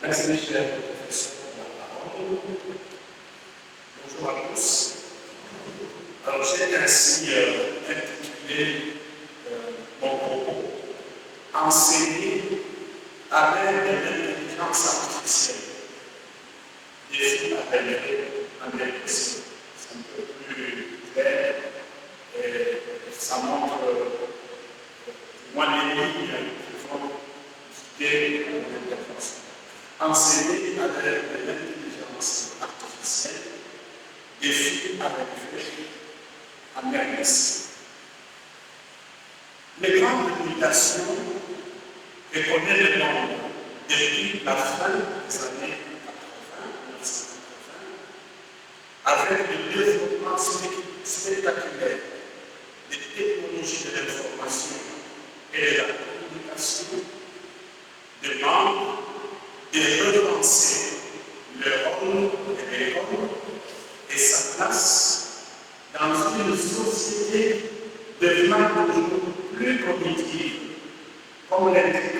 Merci, cher professeur, pour la parole. Bonjour à tous. Alors, j'ai ainsi intitulé mon propos Enseigner à l'aide de l'intelligence artificielle. Défi à relever en dépression. C'est un peu plus clair et ça montre moins les lignes qui vont guider l'intervention. Enseigner à l'aide de l'intelligence artificielle, défi à relever en RDC. Les grandes limitations que connaît le monde depuis la fin des années 80, avec le développement spectaculaire des technologies de l'information et de la communication, demandent de repenser le rôle de l'école et sa place dans une société devenant toujours plus cognitive, comme l'indique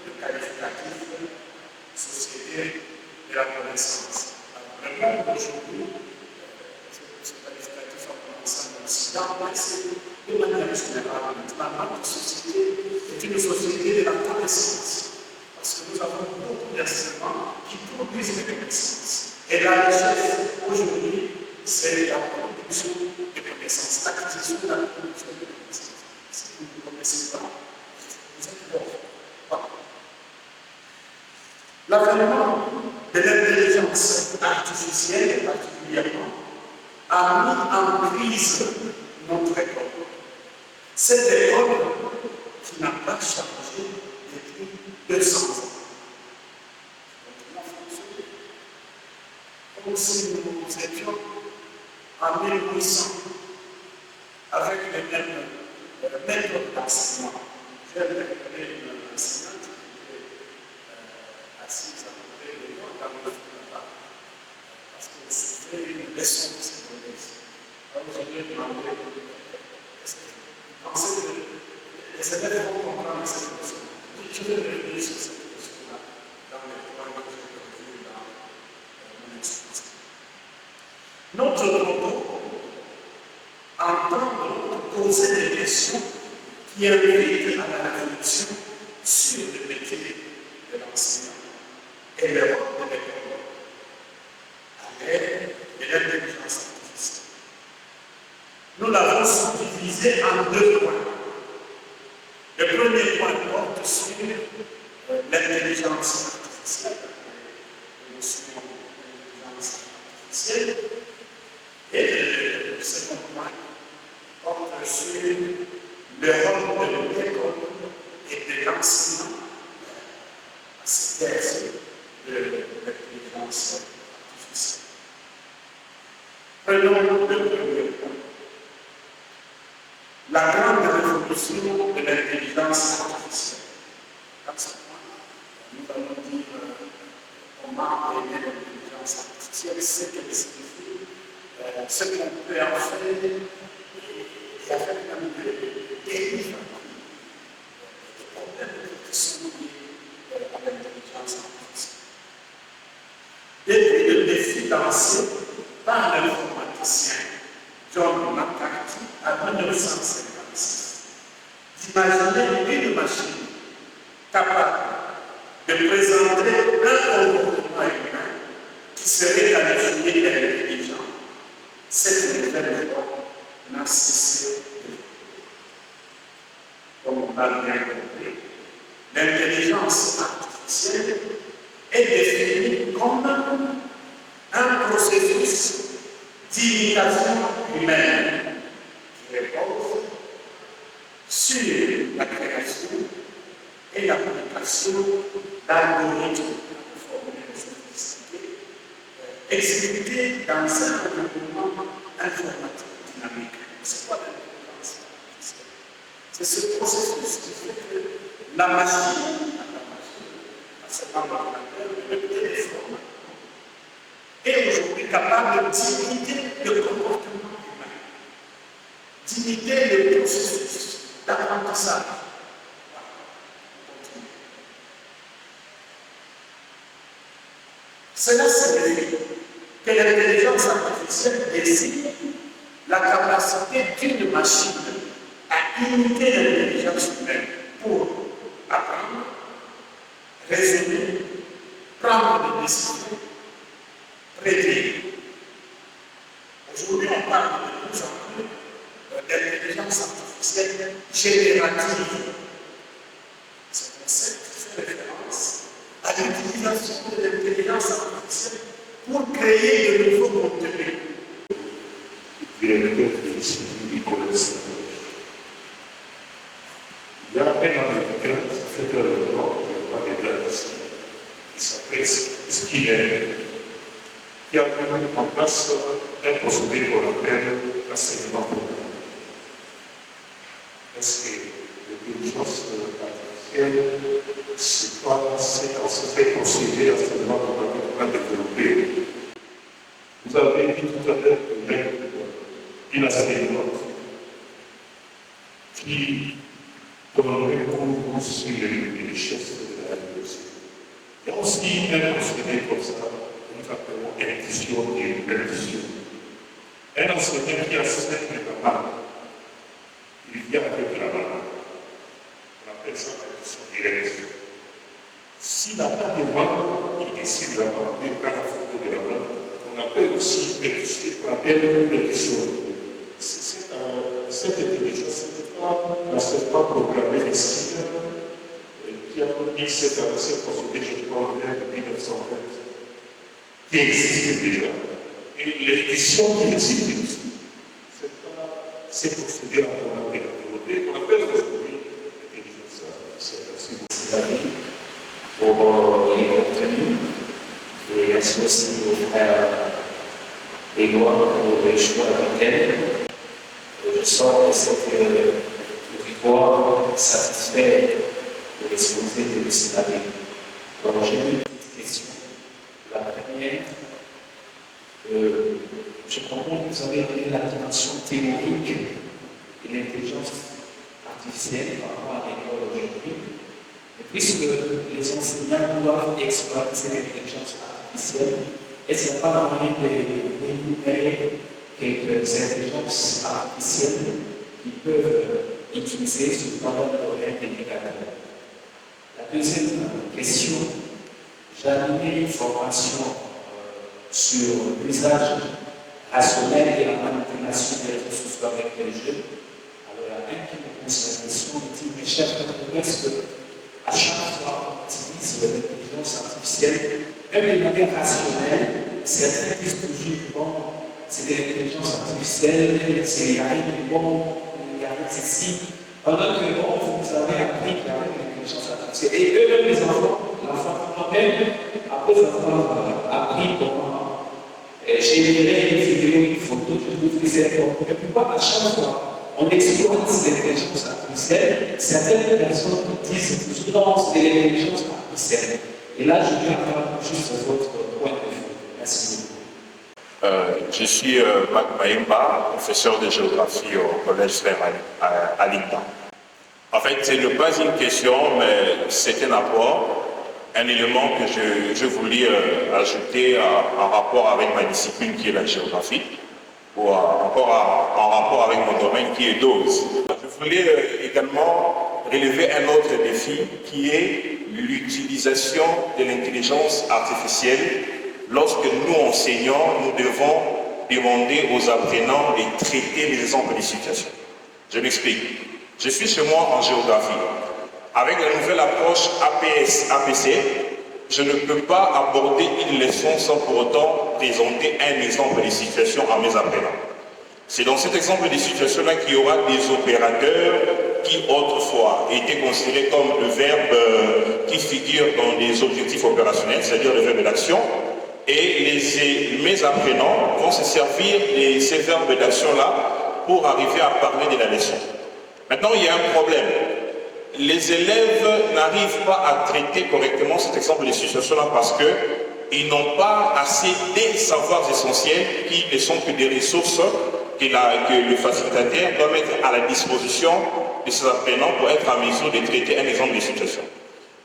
le qualificatif société de la connaissance. Alors, le monde aujourd'hui, ce qualificatif a commencé en Occident, mais c'est de manière générale, maintenant, notre société est une société de la connaissance. Parce que nous avons beaucoup d'instruments qui produisent des connaissances. Et la recherche, aujourd'hui, c'est la production de connaissances, l'acquisition de la production de connaissances. Si vous ne connaissez pas, vous êtes mort. L'avènement de l'intelligence artificielle, particulièrement, a mis en crise notre école. Cette école qui n'a pas changé depuis 200 ans. Comme si nous étions en 1800 avec les mêmes méthodes d'enseignement. J'ai rencontré une enseignante qui était assise à côté de moi dans le là-bas parce que c'était une leçon de sécurité. Alors je lui ai demandé est-ce que vous pensez que les élèves vont comprendre cette leçon? Je vais revenir sur cette question-là dans les points que j'ai retenus dans mon exposition. Notre propos entend poser des questions qui invitent à la réflexion sur le métier de l'enseignant et le rôle de l'école à l'aide de l'intelligence artificielle. Nous l'avons subdivisé en deux points. Le premier point porte sur l'intelligence artificielle, la notion d'intelligence artificielle, et le second point porte sur le rôle de l'école et de l'enseignant à cette thèse de l'intelligence artificielle. Prenons le premier point. La grande révolution de l'intelligence artificielle. Dans ce point, nous allons dire comment est l'intelligence artificielle, ce qu'elle signifie, ce qu'on peut en faire, et avec même des dérives, des problèmes qui sont liés à l'intelligence artificielle. Depuis le défi lancé par l'informaticien John McCarthy en 1956, d'imaginer une machine capable de présenter un comportement humain qui serait qualifié d'intelligent. Cette nouvelle époque n'a cessé de vivre. Comme on l'a bien compris, l'intelligence artificielle est définie comme un processus d'imitation humaine qui repose sur la création et l'application d'algorithmes de formule sophistiquée exécutés dans un environnement informatique dynamique. C'est quoi l'intelligence artificielle? C'est ce processus qui fait que la machine, à ce moment le téléphone, est aujourd'hui capable d'imiter le comportement humain, d'imiter le processus d'apprentissage. Cela signifie que l'intelligence artificielle désigne la capacité d'une machine à imiter l'intelligence humaine pour apprendre, raisonner, prendre des décisions, prédire. Aujourd'hui, on parle de plus en plus d'intelligence artificielle générative. Ce concept fait référence à l'utilisation de l'intelligence artificielle pour créer de nouveaux contenus. Il y a un Américain, ça fait très longtemps, pas des ici, qui s'appelle Skinner, qui a mis en place un procédé qu'on appelle l'enseignement programmé. Est-ce que l'intelligence artificielle, c'est pas cet procédé d'enseignement programmé qu'on a développé? Vous avez dit tout à l'heure une enseignante qui donnerait cours sur les richesses de la université. Il y a aussi un procédé comme ça, que nous appelons induction et perdition. Un enseignant qui enseigne les mamans, il vient avec la maman. On appelle ça l'induction directe. S'il n'a pas de maman, il décide de la maman, il prend la photo de la maman. On appelle aussi perdition. Cette intelligence, c'est pas programmée ici, qui a mis cette procédé, je crois, en 1920, qui existe déjà. Et l'édition qui existe, c'est pas ces procédés-là qu'on a développés, qu'on appelle aujourd'hui l'intelligence artificielle. Pour les contenus, et ainsi aussi aux frères Édouard pour les choix d'antenne. Je sens que cette victoire satisfait de l'exposé de cette année. Donc j'ai deux petites questions. La première, je comprends que vous avez donné la dimension théorique de l'intelligence artificielle par rapport à l'école aujourd'hui. Et puisque les enseignants doivent exploiter cette intelligence artificielle, est-ce qu'il n'y a pas moyen d'énumérer quelques intelligences artificielles qui peuvent utiliser sur le plan de l'éducateur? La deuxième question, j'ai animé une formation sur l'usage rationnel et la manipulation des réseaux sociaux avec les jeunes. Alors, il y a un qui me pose la question, il dit, mes chers collègues, est-ce qu'à chaque fois qu'on utilise l'intelligence artificielle, même de manière rationnelle, certains disent toujours, bon, c'est de l'intelligence artificielle, c'est rien de bon, il y a rien ceci. Pendant que, bon, vous avez appris qu'il y avait de l'intelligence artificielle. Et eux-mêmes, les enfants, l'enfant même, après avoir appris comment générer une vidéo, une photo, je trouve que c'est important. Et pourquoi à chaque fois, on exploite l'intelligence artificielle, certaines personnes disent toujours non, c'est de l'intelligence artificielle. Et là, je viens avoir juste votre point de vue. Merci beaucoup. Je suis Mac Maïmba, professeur de géographie au Collège Frère à Linda. En fait, ce n'est pas une question, mais c'est un apport, un élément que je voulais ajouter en rapport avec ma discipline qui est la géographie, ou encore en rapport avec mon domaine qui est dose. Je voulais également relever un autre défi qui est l'utilisation de l'intelligence artificielle. Lorsque nous enseignants, nous devons demander aux apprenants de traiter les exemples des situations. Je m'explique. Je suis chez moi en géographie. Avec la nouvelle approche APC, je ne peux pas aborder une leçon sans pour autant présenter un exemple de situation à mes apprenants. C'est dans cet exemple de situation-là qu'il y aura des opérateurs qui autrefois était considéré comme le verbe qui figure dans les objectifs opérationnels, c'est-à-dire le verbe d'action, et mes apprenants vont se servir de ces verbes d'action-là pour arriver à parler de la leçon. Maintenant, il y a un problème. Les élèves n'arrivent pas à traiter correctement cet exemple de situation-là parce qu'ils n'ont pas assez des savoirs essentiels qui ne sont que des ressources que le facilitateur doit mettre à la disposition de ses apprenants pour être en mesure de traiter un exemple de situation.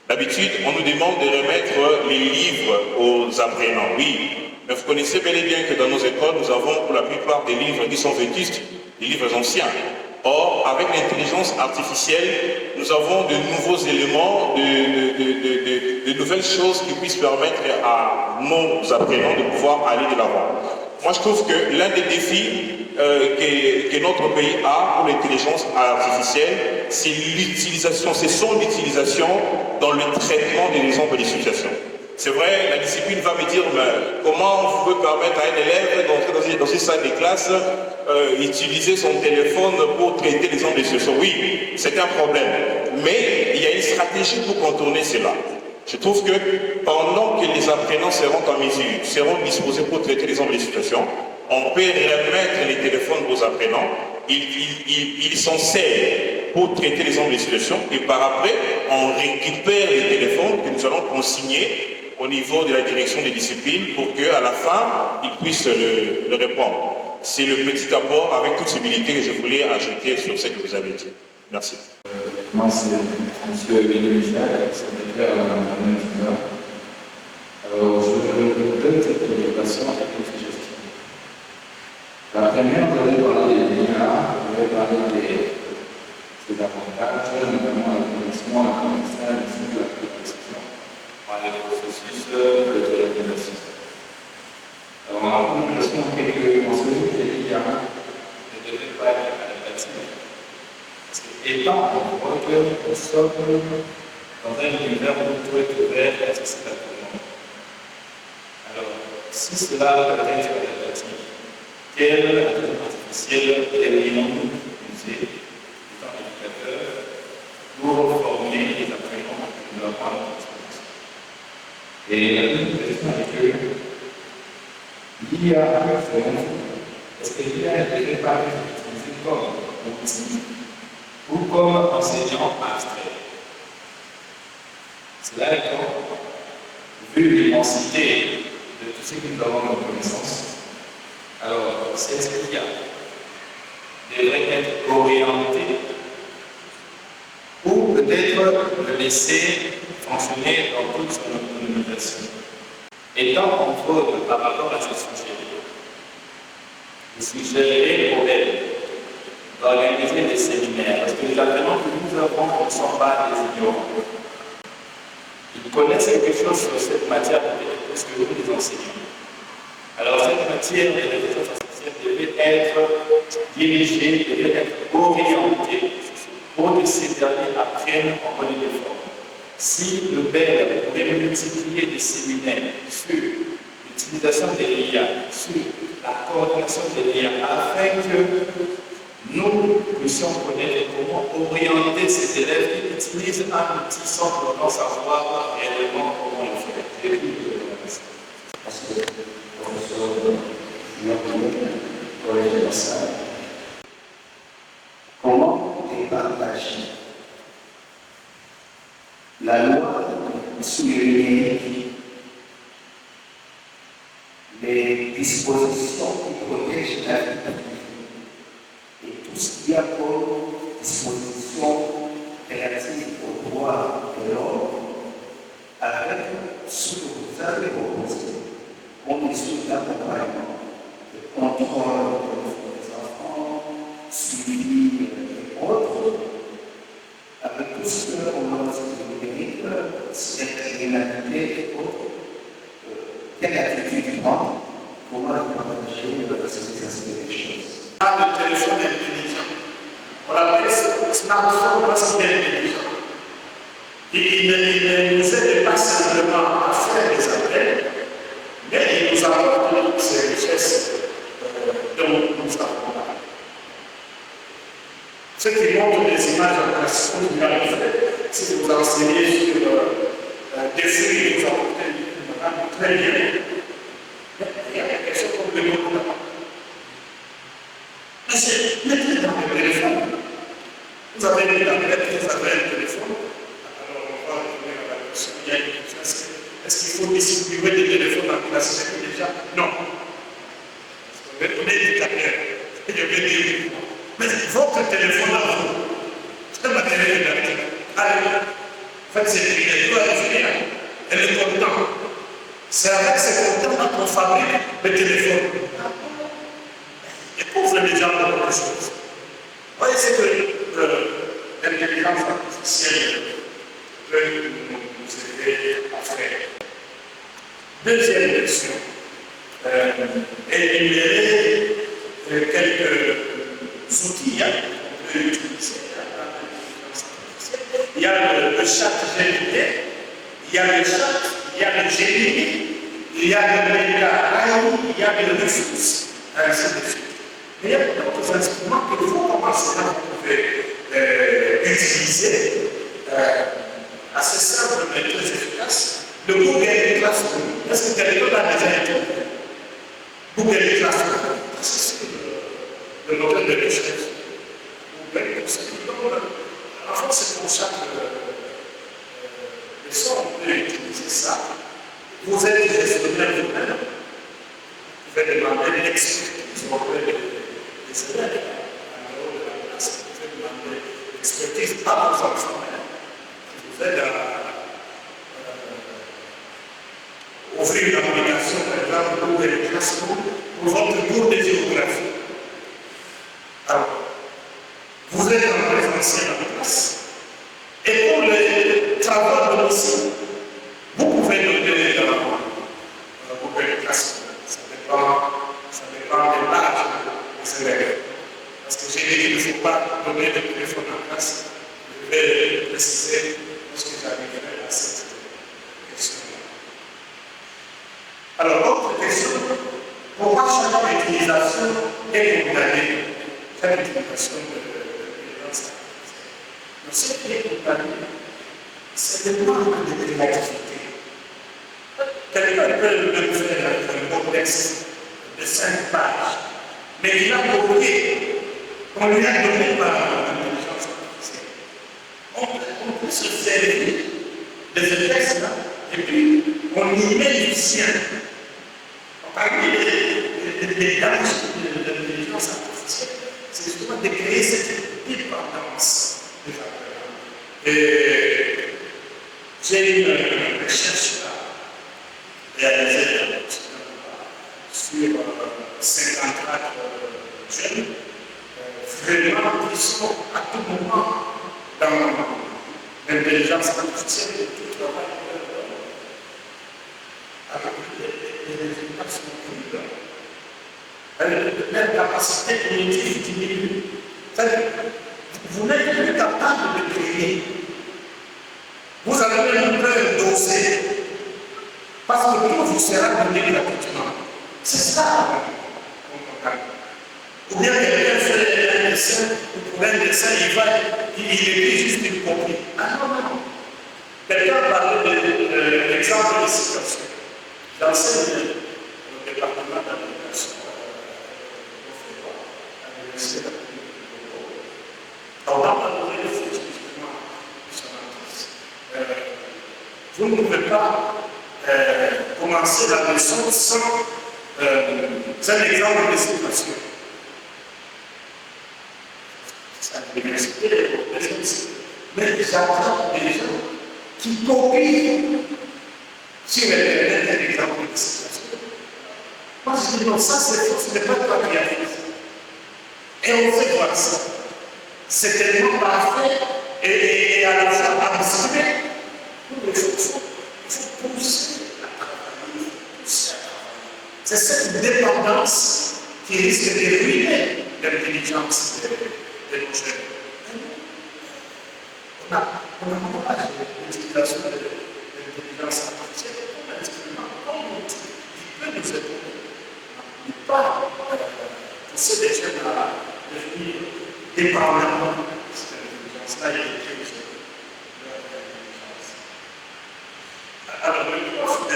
D'habitude, on nous demande de remettre les livres aux apprenants. Oui, mais vous connaissez bel et bien que dans nos écoles, nous avons pour la plupart des livres qui sont vétustes, des livres anciens. Or, avec l'intelligence artificielle, nous avons de nouveaux éléments, de nouvelles choses qui puissent permettre à nos apprenants de pouvoir aller de l'avant. Moi, je trouve que l'un des défis que notre pays a pour l'intelligence artificielle, c'est l'utilisation, c'est son utilisation dans le traitement des exemples des situations. C'est vrai, la discipline va me dire, mais comment vous pouvez permettre à un élève d'entrer dans une salle de classe, utiliser son téléphone pour traiter les exemples des situations. Oui, c'est un problème. Mais il y a une stratégie pour contourner cela. Je trouve que pendant que les apprenants seront en mesure, seront disposés pour traiter les exemples des situations, on peut remettre les téléphones aux apprenants, ils s'en servent pour traiter les exemples des situations, et par après, on récupère les téléphones que nous allons consigner au niveau de la direction des disciplines pour qu'à la fin, ils puissent le répondre. C'est le petit apport avec toute humilité que je voulais ajouter sur ce que vous avez dit. Merci. Moi, c'est M. Emile Michel, secrétaire à l'Université. Alors, je donne cette préoccupation à quelques suggestions. La première, vous allez parler des liens, vous allez parler des avantages, notamment la connexion, la connaissance, la préparation, les processus de l'organisation. Alors, on a l'impression quelques enseignants qui disent qu'il ne devrait pas être adaptatif. Parce que, étant on voit que nous sommes dans un univers où tout est ouvert et accessible à tout le monde. Alors, si cela peut être adaptatif, quelle intelligence artificielle devrions-nous utiliser étant éducateurs pour former les apprenants de leur part de l'expérience? Et la deuxième question est que l'IA, est-ce que l'IA ne devrait pas être utilisée comme outil ou comme enseignant abstrait? Cela étant, vu l'immensité de tout ce que nous avons comme connaissance, alors cette IA devrait être orientée ou peut-être le laisser fonctionner dans toute son autonomisation. Étant en faute par rapport à ce sujet, je suggérerais pour elle d'organiser des séminaires, parce que les apprenants que nous avons ne sont pas des ignorants. Ils connaissent quelque chose sur cette matière parce que nous les enseignons. Alors cette matière de l'intelligence artificielle devait être dirigée, devait être orientée pour que ces derniers apprennent en bonne et forme. Si le père pouvait multiplier des séminaires sur l'utilisation des l'IA, sur la coordination des l'IA, afin que nous puissions connaître comment orienter ces élèves qui utilisent un outil sans pourtant savoir réellement comment le faire. Parce que le professeur collège de la salle, comment départager la loi sur le numérique, les dispositions qui protègent la vie et tout ce qui a comme disposition relative au droit de l'homme avec ce que vous avez proposé comme mesure d'accompagnement, de contrôle des enfants, suivi et autres, avec tout ce qu'on a dit numérique, cette criminalité et autres, quelle attitude prendre, comment partager ces aspects des choses. Le téléphone intelligent. On l'appelle smartphone parce qu'il est intelligent. Il ne nous aide pas simplement à faire des appels, mais il nous apporte ces richesses dont nous avons parlé. Ceux qui montrent des images en classe, si vous enseignez sur des fruits, vous apportez très bien. Il y a quelque chose comme le monde là. Mais c'est mettez dans le téléphone. Vous avez une tablette, vous avez un téléphone. Alors on va revenir à la question. Il y a une question. Est-ce qu'il faut distribuer des téléphones en classe déjà? Non. On est éducateur. Je vais dire, mais votre téléphone à vous, c'est un matériel didactique. Allez, faites ces trucs, elle doit revenir. Elle est contente. C'est avec ces contents qu'on fabrique les téléphones. Et pour faire déjà beaucoup de choses. Vous voyez, c'est que l'intelligence artificielle peut nous aider à faire. Deuxième question. Énumérer quelques outils qu'on peut utiliser. Il y a le chat GPT, il y a le chat, il y a le Gemini, il y a le Mega AI, il y a le Reflex, ainsi de suite. Mais il y a d'autres instruments que vous commencez à utiliser assez simple mais très efficace. Le Google Classroom. Est-ce que quelqu'un a déjà été Google Classroom? C'est le modèle de recherche. Google, en fait, c'est pour chaque leçon, on peut utiliser ça. Vous êtes gestionnaire vous-même. Vous pouvez demander l'expertise auprès des élèves. Alors, de la classe, vous pouvez demander l'expertise à vos enfants. Vous aide à offrir une application, par exemple, pour les Classroom, pour votre cours de géographie. Alors, vous êtes en présentiel en classe. Et pour les travaux à domicile, vous pouvez donner dans Google Classroom. Ça dépend de l'âge des élèves. Parce que j'ai dit qu'il ne faut pas donner de téléphone en classe. Je vais préciser lorsque j'arriverai à cette question-là. Alors, autre question, pourquoi chaque utilisation est condamnée? Chaque utilisation de l'intelligence artificielle. Mais ce qui est condamné, c'est le manque de créativité. Quelqu'un peut me faire un beau texte de 5 pages, mais il a copié, on lui a donné par l'intelligence artificielle. On peut se servir de ce texte-là, et puis on y met du sien. Parmi les dangers de l'intelligence artificielle, c'est justement de créer cette dépendance des apprenants. Et j'ai une recherche réalisée sur 54 jeunes, vraiment qui sont à tout moment dans l'intelligence artificielle et tout travail. Alors, les résultats sont cruels. Leur capacité cognitive diminue. Vous n'êtes plus capable de créer. Vous avez même peur d'oser. Parce que tout vous sera donné gratuitement. C'est ça qu'on comprend. Ou bien quelqu'un fait un dessin, ou pour un dessin, il écrit juste une copie. Ah non, non. Quelqu'un parlait de l'exemple de situation. J'enseigne au département d'application à l'université d'application. On va parler de ce justement vous ne pouvez pas commencer la leçon sans un exemple de situation. C'est à l'université, mais j'apprends des gens qui copient sur Internet un exemple de situation. Moi, je dis non, ça c'est faux, ce n'est pas toi qui as fait ça. Et on fait voir ça. C'est tellement parfait et à la fois abstrait. Il faut pousser à travailler, pousser à travailler. C'est cette dépendance qui risque de ruiner l'intelligence de nos jeunes. On a l'utilisation de l'intelligence artificielle comme un instrument, comme un outil qui peut nous aider. On ne peut pas pousser les jeunes à devenir dépendants Alors, le prof de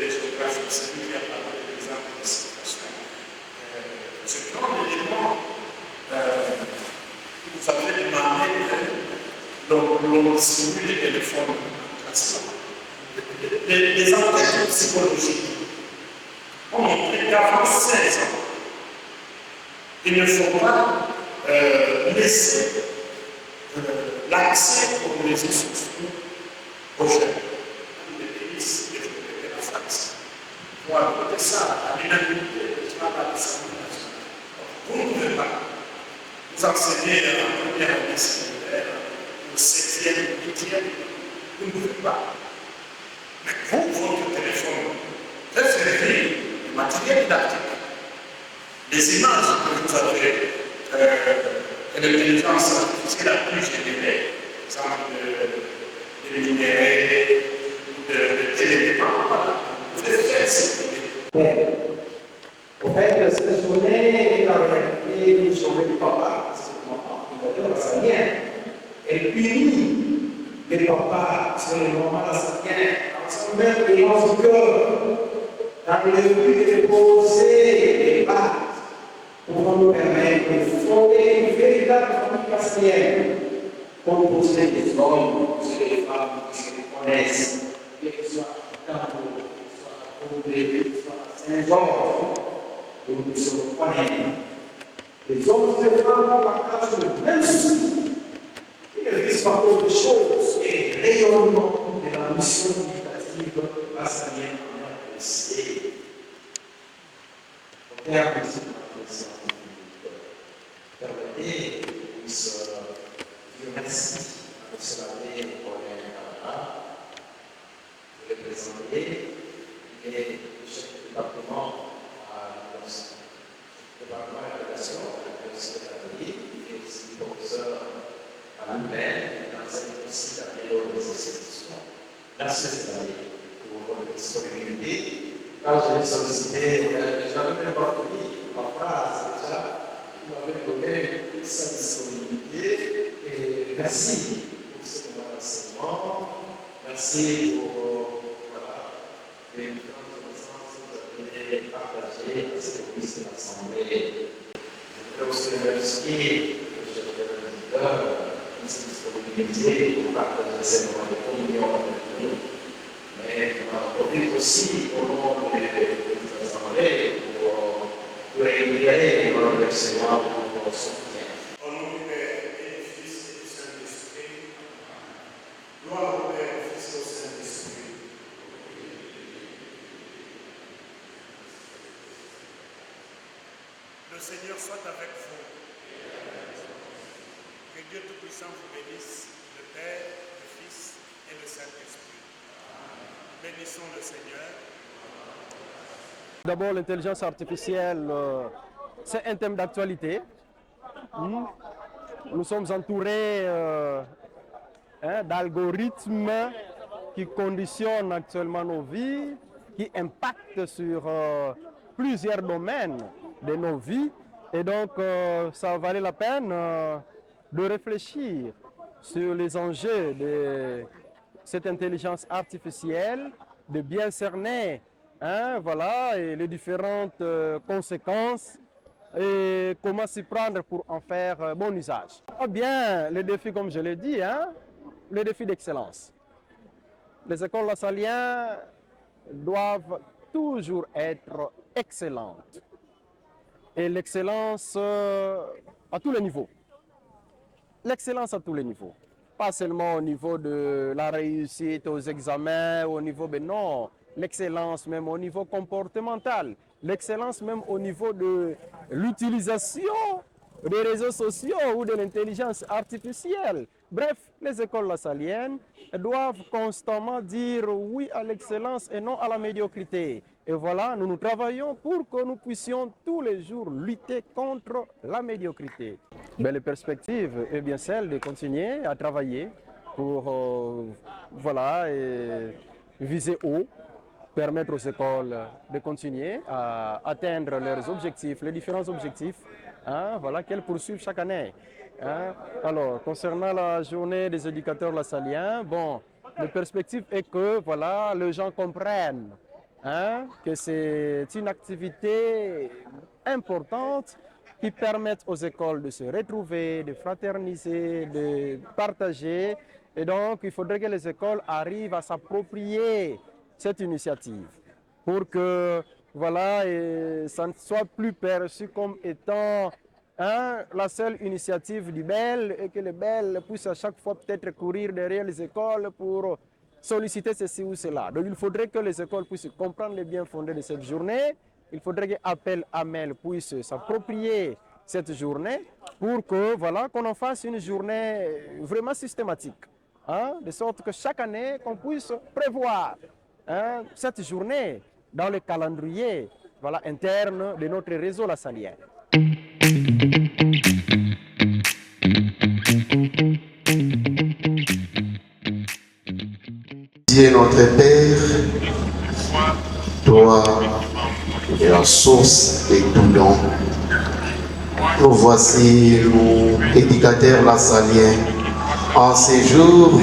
géographie, c'est lui qui a parlé de l'exemple de situation. Ce plan d'éléments, vous avez demandé que l'on distribue les téléphones en classe. Les enquêtes psychologiques ont montré qu'avant 16 ans, il ne faut pas laisser l'accès aux réseaux sociaux aux jeunes. Les pays développés la France. Pour ajouter ça à l'unanimité du travail de l'Assemblée nationale. Vous ne pouvez pas vous enseigner en première année secondaire, au 7e, 8e, vous ne pouvez pas. Mais vous, votre téléphone, référez le matériel didactique. Les images que vous avez, l'intelligence artificielle a pu générer, par exemple de minéraux, de téléphone, voilà. Vous devez faire cette idée. Au fait, cette journée est la réalité d'une journée du papa, parce que mon papa, ça vient. Elle punit les papas sur les moments lassagiens, dans son même élan du cœur, dans le but de poser les bases pour nous permettre de fonder une véritable famille castienne, composée des hommes, des femmes qui se connaissent, qu'ils soient catholiques, qu'ils soient catholiques, qu'ils soient Saint-Georges, que nous sommes connaître. Les hommes et les femmes partagent le même souci. Il risque pas autre chose et rayonnement de la mission éducative bassanienne en RDC. Au terme de cette présentation, permettez que je puisse dire merci à M. l'abbé Paulin Canada de le présenter et le chef du département à la relation avec le secrétariat et aussi le professeur à l'UPEN, dans cette aussi d'ailleurs des institutions. Merci cette année pour votre disponibilité. Quand je l'ai sollicité, j'avais même pas fini ma phrase déjà. Vous m'avez donné sa disponibilité et merci pour ce moment d'enseignement. Merci pour les différentes connaissances que vous avez partagées à ce service de l'Assemblée. Je voudrais aussi remercier le chef de l'éditeur disponibilité pour partager ces moments de communion avec nous. Mais on profite aussi au nom des assemblées pour réguler nos remerciements pour notre soutien. Au nom du Père et du Fils et du Saint-Esprit, gloire au Père, au Fils et au Saint-Esprit. Le Seigneur soit avec vous. Que Dieu Tout-Puissant vous bénisse, le Père, le Fils et le Saint-Esprit. Bénissons le Seigneur. D'abord, l'intelligence artificielle, c'est un thème d'actualité. Nous sommes entourés d'algorithmes qui conditionnent actuellement nos vies, qui impactent sur plusieurs domaines de nos vies. Et donc, ça valait la peine de réfléchir sur les enjeux de cette intelligence artificielle, de bien cerner voilà, et les différentes conséquences et comment s'y prendre pour en faire bon usage. Eh bien, les défis, comme je l'ai dit, les défis d'excellence. Les écoles lassaliennes doivent toujours être excellentes. Et l'excellence à tous les niveaux. L'excellence à tous les niveaux. Pas seulement au niveau de la réussite aux examens, au niveau, mais non, l'excellence même au niveau comportemental, l'excellence même au niveau de l'utilisation des réseaux sociaux ou de l'intelligence artificielle. Bref, les écoles lassaliennes doivent constamment dire oui à l'excellence et non à la médiocrité. Et voilà, nous travaillons pour que nous puissions tous les jours lutter contre la médiocrité. Mais les perspectives est bien celle de continuer à travailler pour voilà, viser haut, permettre aux écoles de continuer à atteindre leurs objectifs, les différents objectifs voilà, qu'elles poursuivent chaque année. Alors, concernant la journée des éducateurs lassaliens, bon, la perspective est que voilà, les gens comprennent que c'est une activité importante qui permet aux écoles de se retrouver, de fraterniser, de partager. Et donc, il faudrait que les écoles arrivent à s'approprier cette initiative pour que voilà, et ça ne soit plus perçu comme étant la seule initiative du BEL et que le BEL puisse à chaque fois peut-être courir derrière les écoles pour solliciter ceci ou cela. Donc il faudrait que les écoles puissent comprendre les bien fondés de cette journée. Il faudrait que Appel Amel puisse s'approprier cette journée pour que voilà, qu'on en fasse une journée vraiment systématique. De sorte que chaque année, qu'on puisse prévoir cette journée dans le calendrier interne de notre réseau lassalien. Dieu notre Père, toi est la source de tout don. Nous voici, nous, éducateurs lassaliens, en ces jours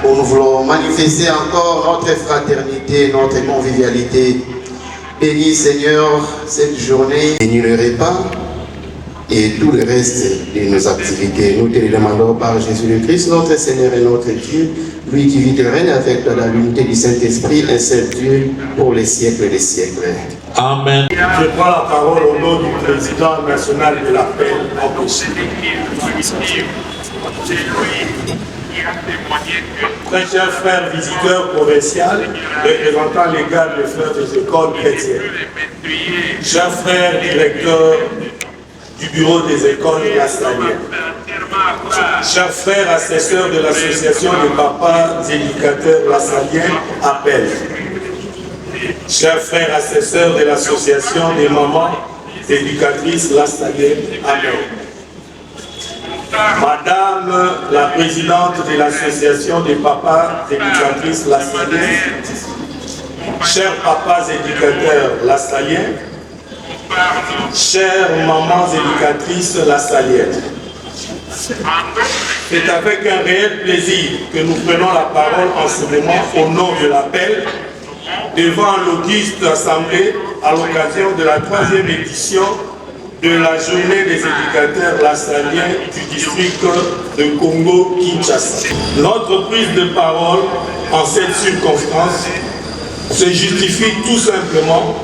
où nous voulons manifester encore notre fraternité, notre convivialité. Bénis Seigneur cette journée, bénis le repas et tout le reste de nos activités. Nous te le demandons par Jésus-Christ, notre Seigneur et notre Dieu, lui qui vit et règne avec toi dans l'unité du Saint-Esprit, un seul Dieu, pour les siècles des siècles. Amen. Je prends la parole au nom du président national de l'appel empêché. Très chers frères visiteurs provinciaux, représentants légaux des frères des écoles chrétiennes, chers frères directeurs du bureau des écoles lassaliennes, chers frères assesseurs de l'association des papas éducateurs lassaliens, Appel, chers frères assesseurs de l'association des mamans éducatrices lassaliennes, Amen. Madame la présidente de l'association des papas éducatrices lassaliens, chers papas éducateurs lassaliens, chères mamans éducatrices lassaliennes, c'est avec un réel plaisir que nous prenons la parole en ce moment au nom de l'appel devant l'auguste assemblée à l'occasion de la 3e édition de la journée des éducateurs lassaliens du district de Congo-Kinshasa. Notre prise de parole en cette circonstance se justifie tout simplement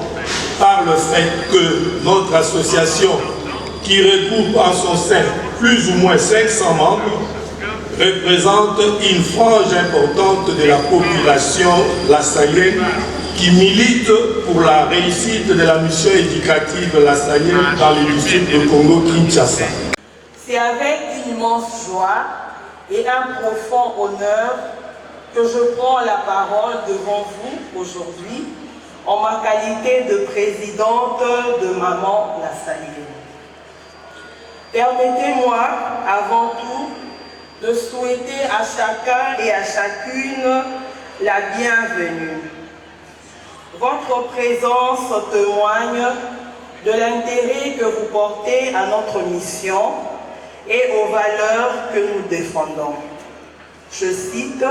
par le fait que notre association, qui regroupe en son sein plus ou moins 500 membres, représente une frange importante de la population lassalienne qui milite pour la réussite de la mission éducative lassalienne dans le district de Congo-Kinshasa. C'est avec une immense joie et un profond honneur que je prends la parole devant vous aujourd'hui en ma qualité de présidente de Maman Lassalienne. Permettez-moi avant tout de souhaiter à chacun et à chacune la bienvenue. Votre présence témoigne de l'intérêt que vous portez à notre mission et aux valeurs que nous défendons. Je cite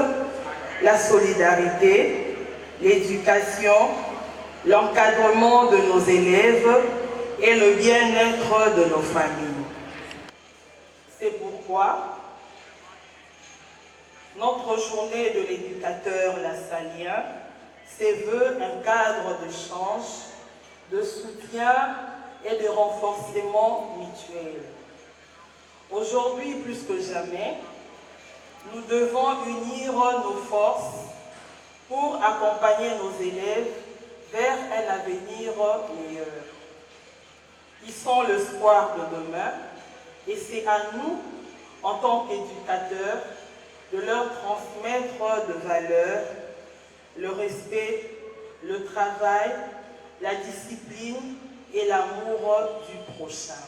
la solidarité, l'éducation, l'encadrement de nos élèves et le bien-être de nos familles. C'est pourquoi notre journée de l'éducateur lassalien se veut un cadre d'échange, de soutien et de renforcement mutuel. Aujourd'hui, plus que jamais, nous devons unir nos forces pour accompagner nos élèves vers un avenir meilleur. Ils sont l'espoir de demain et c'est à nous, en tant qu'éducateurs, de leur transmettre de valeurs, le respect, le travail, la discipline et l'amour du prochain.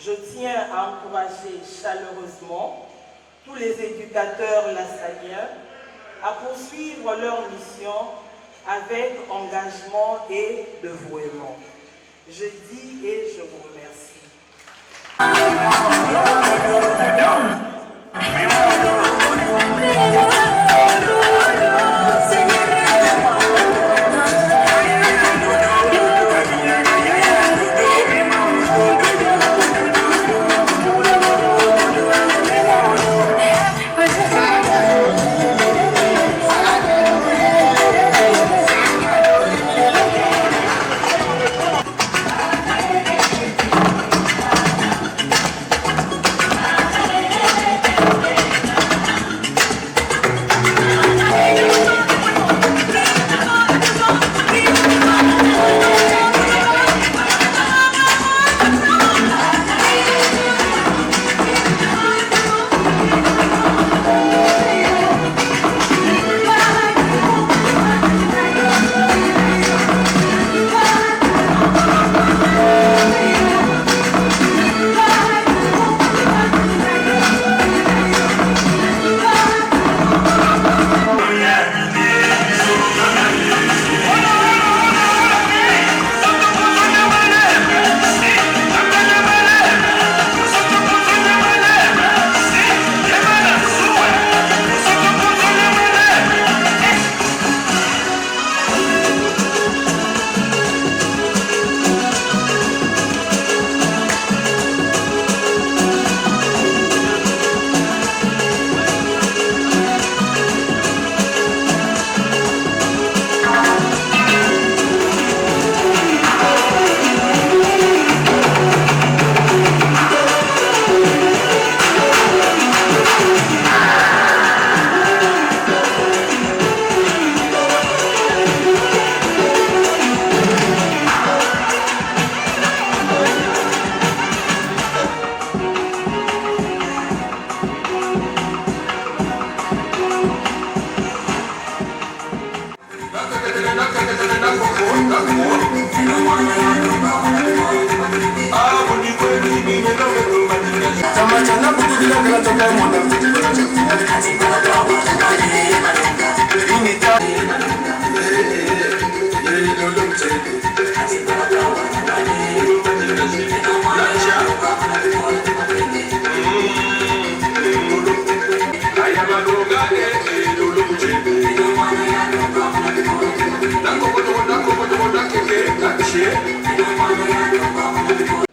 Je tiens à encourager chaleureusement tous les éducateurs lassaliens à poursuivre leur mission avec engagement et dévouement. Je dis et je vous remercie.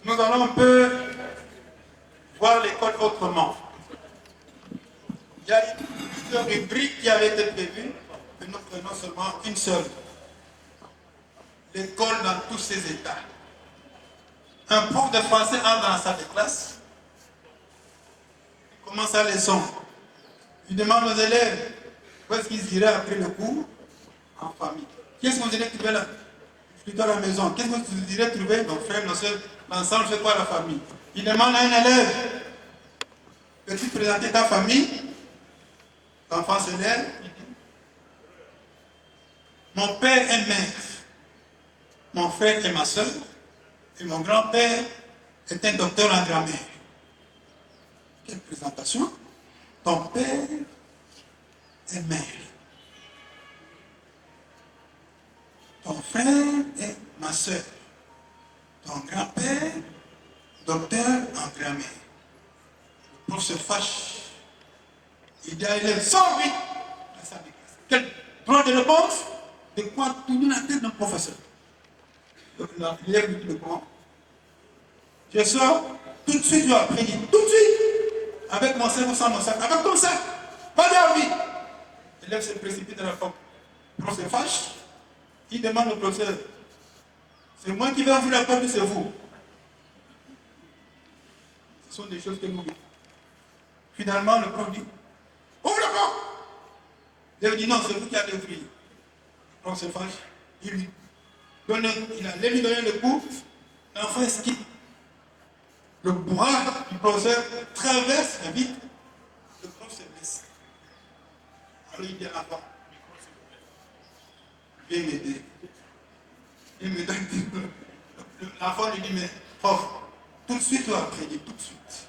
Nous allons un peu voir l'école autrement. Il y a une rubrique qui avait été prévue, mais nous prenons seulement une seule. L'école dans tous ses états. Un prof de français entre dans la salle de classe, il commence sa leçon. Il demande aux élèves où est-ce qu'ils iraient après le cours en famille. Qu'est-ce que vous irez trouver là? Plutôt à la maison. Qu'est-ce que vous irez trouver? Nos frères, nos soeurs, l'ensemble, c'est quoi la famille? Il demande à un élève, peux-tu présenter ta famille? L'enfant se lève, il dit, mon père est maître, mon frère est ma soeur, et mon grand-père est un docteur en grammaire. Quelle présentation? Ton père est maître. Ton frère est ma soeur. Ton grand-père, docteur en grammaire. Le prof se fâche. Il dit à l'élève, sors vite de la salle de classe. Quel droit de réponse? De quoi tourner la tête d'un professeur? Donc l'élève lui dit le comment? Je sors, tout de suite, je vais après dire, tout de suite, avec mon sac ou sans mon sac, avec ton sac, pas d'envie. L'élève se précipite dans la porte. Le prof se fâche. Il demande au professeur, c'est moi qui vais ouvrir la porte ou c'est vous? Ce sont des choses que nous vivons. Finalement, le prof dit, ouvre la porte! Il dit non, c'est vous qui allez ouvrir. Le prof se fâche, il allait lui donner le coup, l'enfant esquive. Le bras du professeur traverse la vitre, le prof se blesse. Alors il dit à l'enfant, viens m'aider. Il me donne. L'enfant lui dit, mais prof, tout de suite ou après? Il dit tout de suite.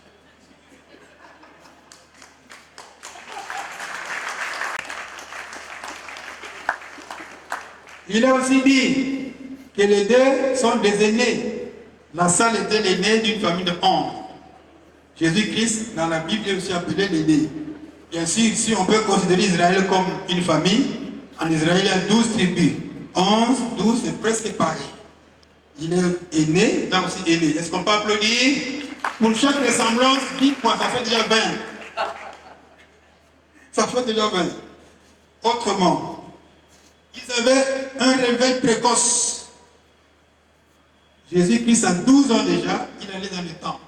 Il a aussi dit que les deux sont des aînés. La salle était l'aîné d'une famille de 11. Jésus-Christ, dans la Bible, est aussi appelé l'aîné. Bien sûr, si on peut considérer Israël comme une famille, en Israël, il y a 12 tribus. 11, 12, c'est presque pareil. Il est aîné, là aussi aîné. Est-ce qu'on peut applaudir? Pour chaque ressemblance, 10 points, ça fait déjà 20. Ça fait déjà 20. Autrement, ils avaient un réveil précoce. Jésus-Christ, à 12 ans déjà, il allait dans le temple,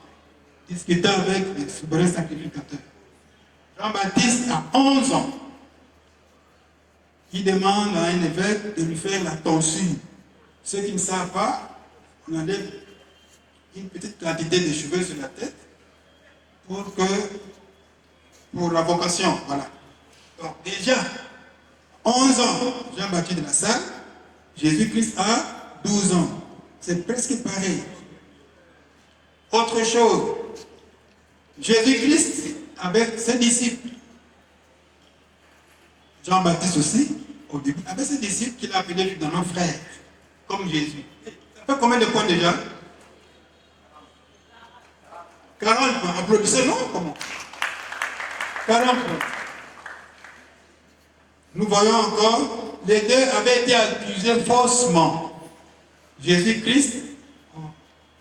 discuter avec les souverains sacrificateurs. Jean-Baptiste, à 11 ans, il demande à un évêque de lui faire la tonsure. Ceux qui ne savent pas, on enlève une petite quantité de cheveux sur la tête pour la vocation. Voilà. Donc déjà, 11 ans, Jean-Baptiste de la Salle, Jésus-Christ a 12 ans. C'est presque pareil. Autre chose, Jésus-Christ avec ses disciples, Jean-Baptiste aussi, au début, avec ses disciples qu'il a appelés évidemment frères, comme Jésus. Ça fait combien de points déjà? 40 points. Applaudissez, non? Comment? 40 points. Nous voyons encore, les deux avaient été accusés faussement. Jésus-Christ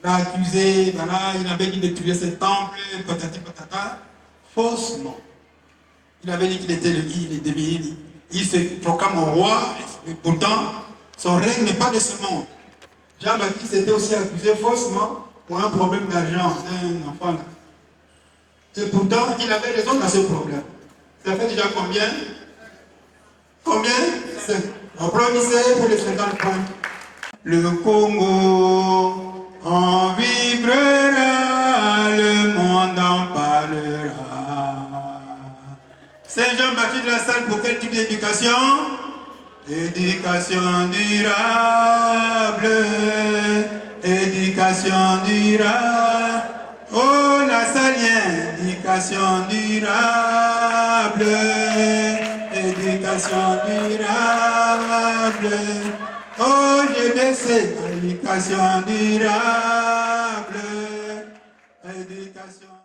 l'a accusé, voilà, il avait dit de tuer ce temple, patati patata, faussement. Il avait dit qu'il était il se proclame au roi, mais pourtant, son règne n'est pas de ce monde. Jean-Baptiste était aussi accusé faussement pour un problème d'argent d'un enfant là. Et pourtant, il avait raison dans ce problème. Ça fait déjà combien? Combien? Applaudissez pour les 50 points. Le Congo en vibrera, le monde en parlera. Saint Jean-Baptiste de la Salle, pour quel type d'éducation? Éducation durable, éducation durable. Oh, la Salien, éducation durable, éducation durable. Oh, GDC, éducation durable, éducation